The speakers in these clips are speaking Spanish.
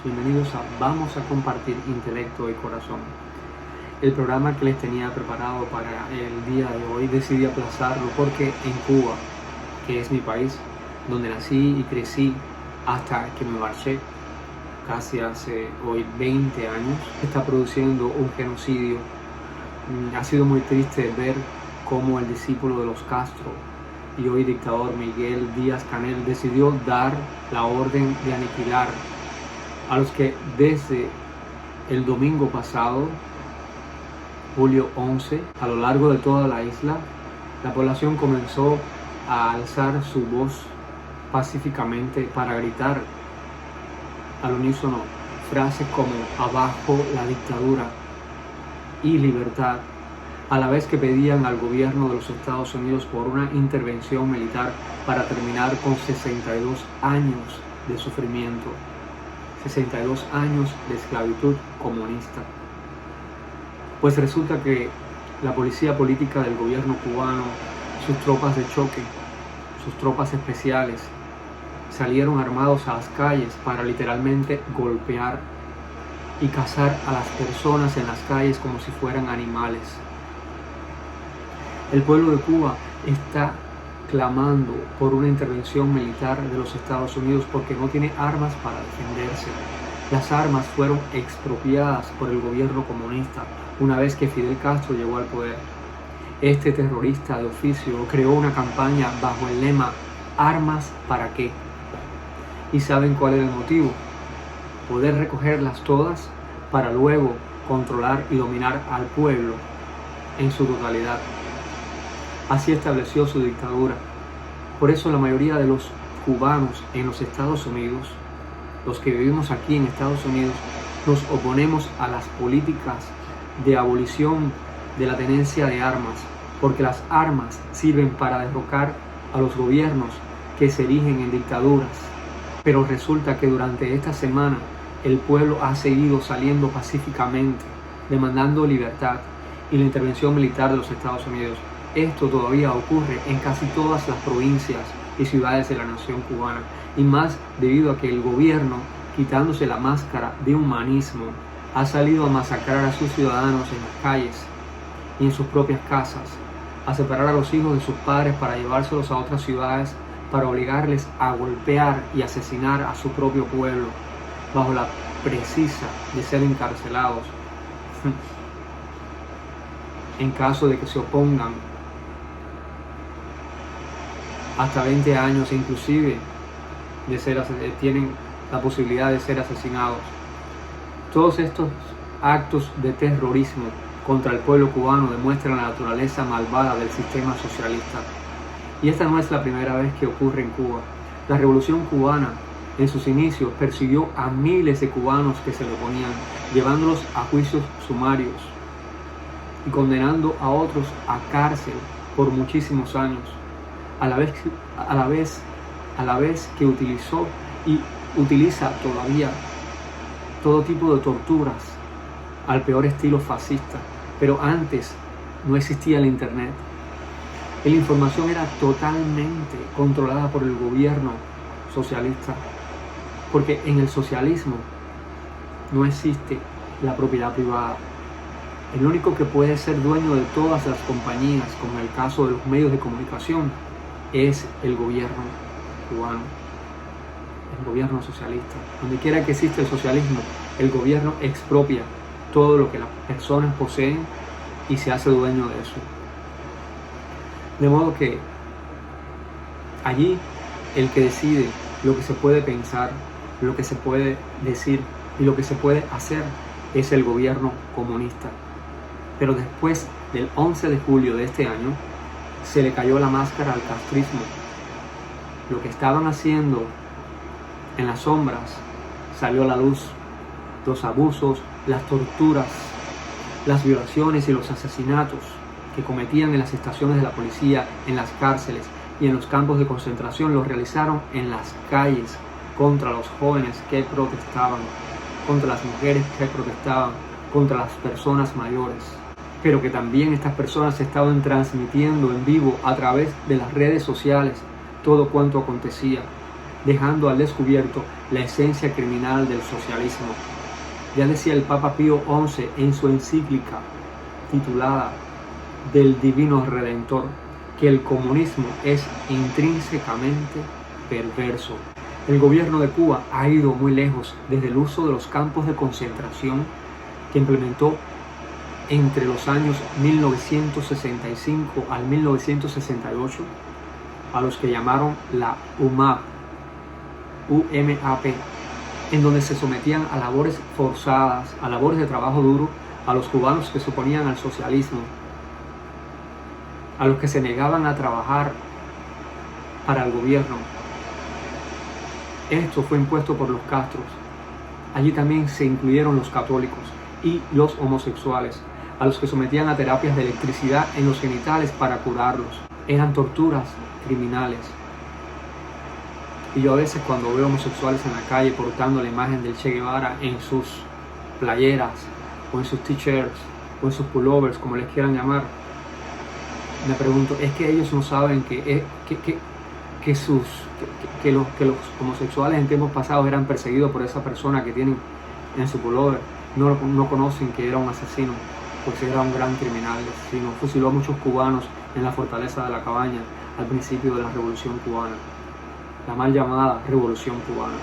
bienvenidos a Vamos a Compartir Intelecto y Corazón. El programa que les tenía preparado para el día de hoy decidí aplazarlo porque en Cuba, que es mi país, donde nací y crecí hasta que me marché, casi hace hoy 20 años, está produciendo un genocidio. Ha sido muy triste ver cómo el discípulo de los Castro y hoy dictador Miguel Díaz-Canel decidió dar la orden de aniquilar a los que desde el domingo pasado, julio 11, a lo largo de toda la isla, la población comenzó a alzar su voz pacíficamente para gritar al unísono frases como abajo la dictadura y libertad, a la vez que pedían al gobierno de los Estados Unidos por una intervención militar para terminar con 62 años de sufrimiento, 62 años de esclavitud comunista. Pues resulta que la policía política del gobierno cubano, sus tropas de choque, sus tropas especiales, salieron armados a las calles para literalmente golpear y cazar a las personas en las calles como si fueran animales. El pueblo de Cuba está clamando por una intervención militar de los Estados Unidos porque no tiene armas para defenderse. Las armas fueron expropiadas por el gobierno comunista una vez que Fidel Castro llegó al poder. Este terrorista de oficio creó una campaña bajo el lema ¿armas para qué? ¿Y saben cuál era el motivo? Poder recogerlas todas para luego controlar y dominar al pueblo en su totalidad. Así estableció su dictadura. Por eso la mayoría de los cubanos en los Estados Unidos, los que vivimos aquí en Estados Unidos, nos oponemos a las políticas de abolición de la tenencia de armas, porque las armas sirven para derrocar a los gobiernos que se erigen en dictaduras. Pero resulta que durante esta semana el pueblo ha seguido saliendo pacíficamente, demandando libertad y la intervención militar de los Estados Unidos. Esto todavía ocurre en casi todas las provincias y ciudades de la nación cubana, y más debido a que el gobierno, quitándose la máscara de humanismo, ha salido a masacrar a sus ciudadanos en las calles y en sus propias casas, a separar a los hijos de sus padres para llevárselos a otras ciudades, para obligarles a golpear y asesinar a su propio pueblo, bajo la precisa de ser encarcelados en caso de que se opongan, hasta 20 años inclusive tienen la posibilidad de ser asesinados. Todos estos actos de terrorismo contra el pueblo cubano demuestran la naturaleza malvada del sistema socialista. Y esta no es la primera vez que ocurre en Cuba. La Revolución Cubana, en sus inicios, persiguió a miles de cubanos que se le oponían, llevándolos a juicios sumarios y condenando a otros a cárcel por muchísimos años, a la vez que utilizó y utiliza todavía todo tipo de torturas al peor estilo fascista. Pero antes no existía el internet. La información era totalmente controlada por el gobierno socialista, porque en el socialismo no existe la propiedad privada. El único que puede ser dueño de todas las compañías, como en el caso de los medios de comunicación, es el gobierno cubano, el gobierno socialista. Donde quiera que exista el socialismo, el gobierno expropia todo lo que las personas poseen y se hace dueño de eso. De modo que allí el que decide lo que se puede pensar, lo que se puede decir y lo que se puede hacer es el gobierno comunista. Pero después del 11 de julio de este año, se le cayó la máscara al castrismo. Lo que estaban haciendo en las sombras salió a la luz. Los abusos, las torturas, las violaciones y los asesinatos que cometían en las estaciones de la policía, en las cárceles y en los campos de concentración los realizaron en las calles contra los jóvenes que protestaban, contra las mujeres que protestaban, contra las personas mayores. Pero que también estas personas estaban transmitiendo en vivo a través de las redes sociales todo cuanto acontecía. dejando al descubierto la esencia criminal del socialismo. Ya decía el Papa Pío XI en su encíclica titulada Del Divino Redentor, que el comunismo es intrínsecamente perverso. El gobierno de Cuba ha ido muy lejos desde el uso de los campos de concentración que implementó entre los años 1965 al 1968, a los que llamaron la UMAP, en donde se sometían a labores forzadas, a labores de trabajo duro, a los cubanos que se oponían al socialismo, a los que se negaban a trabajar para el gobierno. Esto fue impuesto por los Castros. Allí también se incluyeron los católicos y los homosexuales, a los que sometían a terapias de electricidad en los genitales para curarlos. Eran torturas criminales. Y yo a veces cuando veo homosexuales en la calle portando la imagen del Che Guevara en sus playeras, o en sus t-shirts, o en sus pullovers, como les quieran llamar, me pregunto, ¿es que ellos no saben que los homosexuales en tiempos pasados eran perseguidos por esa persona que tienen en su pullover? No conocen que era un asesino, pues era un gran criminal, sino fusiló a muchos cubanos en la fortaleza de la Cabaña al principio de la Revolución Cubana, la mal llamada Revolución Cubana.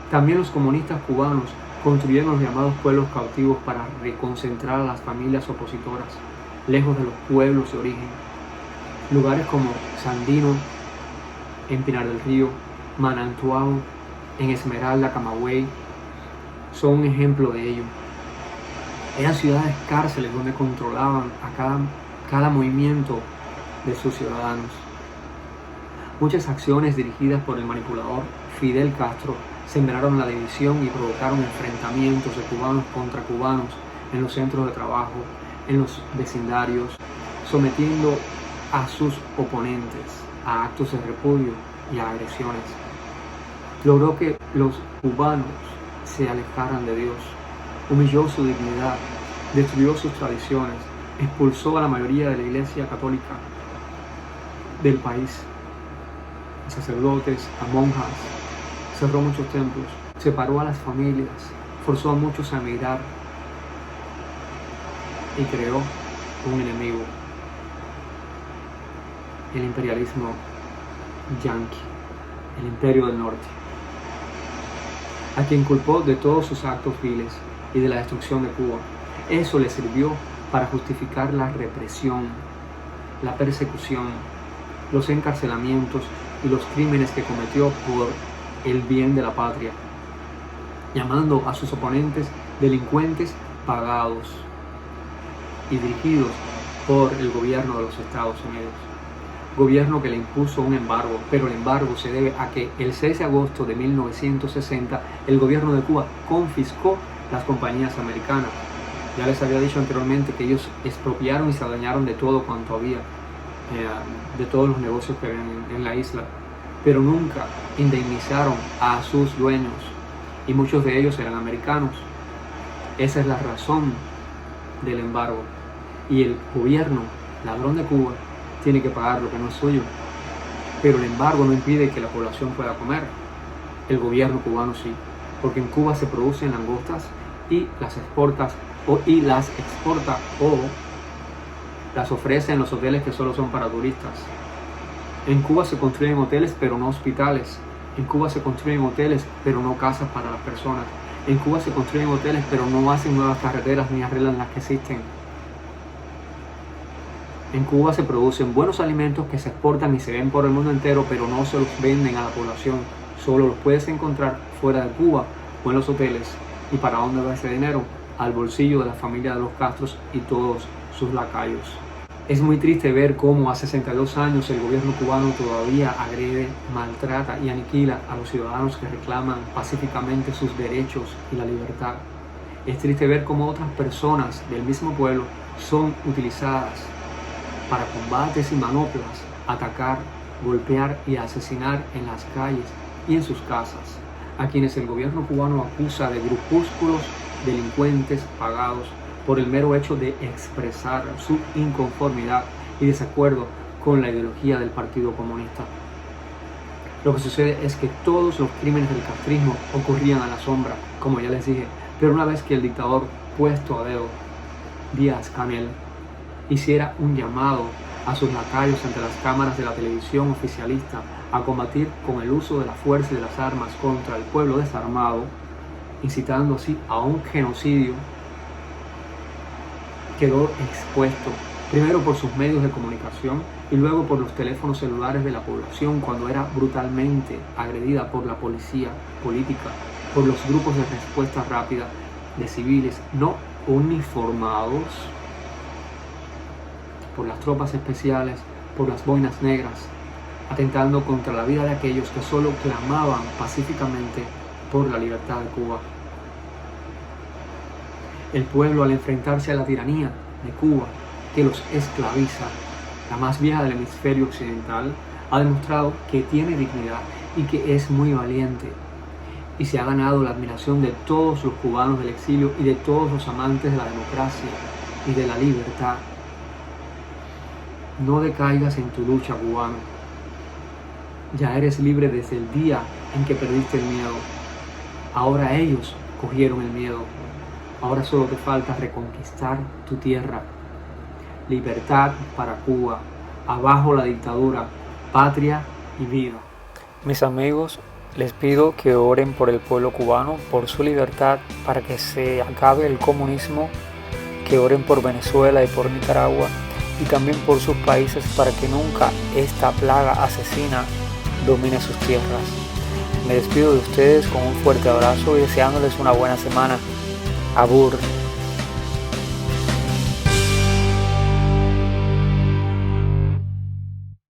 También los comunistas cubanos construyeron los llamados pueblos cautivos para reconcentrar a las familias opositoras, lejos de los pueblos de origen. Lugares como Sandino, en Pinar del Río, Manantuao, en Esmeralda, Camagüey, son un ejemplo de ello. Eran ciudades cárceles donde controlaban a cada movimiento de sus ciudadanos. Muchas acciones dirigidas por el manipulador Fidel Castro sembraron la división y provocaron enfrentamientos de cubanos contra cubanos en los centros de trabajo, en los vecindarios, sometiendo a sus oponentes a actos de repudio y a agresiones. Logró que los cubanos se alejaran de Dios, humilló su dignidad, destruyó sus tradiciones, expulsó a la mayoría de la Iglesia Católica del país, a sacerdotes, a monjas, cerró muchos templos, separó a las familias, forzó a muchos a emigrar y creó un enemigo, el imperialismo yanqui, el imperio del norte, a quien culpó de todos sus actos viles y de la destrucción de Cuba. Eso le sirvió para justificar la represión, la persecución, los encarcelamientos y los crímenes que cometió por el bien de la patria, llamando a sus oponentes delincuentes pagados y dirigidos por el gobierno de los Estados Unidos. Gobierno que le impuso un embargo, pero el embargo se debe a que el 6 de agosto de 1960 el gobierno de Cuba confiscó las compañías americanas. Ya les había dicho anteriormente que ellos expropiaron y se adueñaron de todo cuanto había, de todos los negocios que habían en la isla, pero nunca indemnizaron a sus dueños, y muchos de ellos eran americanos. Esa es la razón del embargo, y el gobierno, ladrón de Cuba, tiene que pagar lo que no es suyo, pero el embargo no impide que la población pueda comer. El gobierno cubano sí, porque en Cuba se producen langostas y las exporta o las ofrece en los hoteles que solo son para turistas. En Cuba se construyen hoteles pero no hospitales. En Cuba se construyen hoteles pero no casas para las personas. En Cuba se construyen hoteles pero no hacen nuevas carreteras ni arreglan las que existen. En Cuba se producen buenos alimentos que se exportan y se ven por el mundo entero, pero no se los venden a la población. Solo los puedes encontrar fuera de Cuba o en los hoteles. ¿Y para dónde va ese dinero? Al bolsillo de la familia de los Castros y todos sus lacayos. Es muy triste ver cómo a 62 años el gobierno cubano todavía agrede, maltrata y aniquila a los ciudadanos que reclaman pacíficamente sus derechos y la libertad. Es triste ver cómo otras personas del mismo pueblo son utilizadas para combates y manoplas, atacar, golpear y asesinar en las calles y en sus casas, a quienes el gobierno cubano acusa de grupúsculos delincuentes pagados por el mero hecho de expresar su inconformidad y desacuerdo con la ideología del Partido Comunista. Lo que sucede es que todos los crímenes del castrismo ocurrían a la sombra, como ya les dije, pero una vez que el dictador puesto a dedo, Díaz-Canel, hiciera un llamado a sus lacayos ante las cámaras de la televisión oficialista a combatir con el uso de la fuerza y de las armas contra el pueblo desarmado, incitando así a un genocidio, quedó expuesto primero por sus medios de comunicación y luego por los teléfonos celulares de la población cuando era brutalmente agredida por la policía política, por los grupos de respuesta rápida de civiles no uniformados, por las tropas especiales, por las boinas negras, atentando contra la vida de aquellos que solo clamaban pacíficamente por la libertad de Cuba. El pueblo, al enfrentarse a la tiranía de Cuba, que los esclaviza, la más vieja del hemisferio occidental, ha demostrado que tiene dignidad y que es muy valiente, y se ha ganado la admiración de todos los cubanos del exilio y de todos los amantes de la democracia y de la libertad. No decaigas en tu lucha, cubano. Ya eres libre desde el día en que perdiste el miedo. Ahora ellos cogieron el miedo. Ahora solo te falta reconquistar tu tierra. Libertad para Cuba. Abajo la dictadura. Patria y vida. Mis amigos, les pido que oren por el pueblo cubano, por su libertad, para que se acabe el comunismo, que oren por Venezuela y por Nicaragua, y también por sus países para que nunca esta plaga asesina domine sus tierras. Me despido de ustedes con un fuerte abrazo y deseándoles una buena semana. Abur.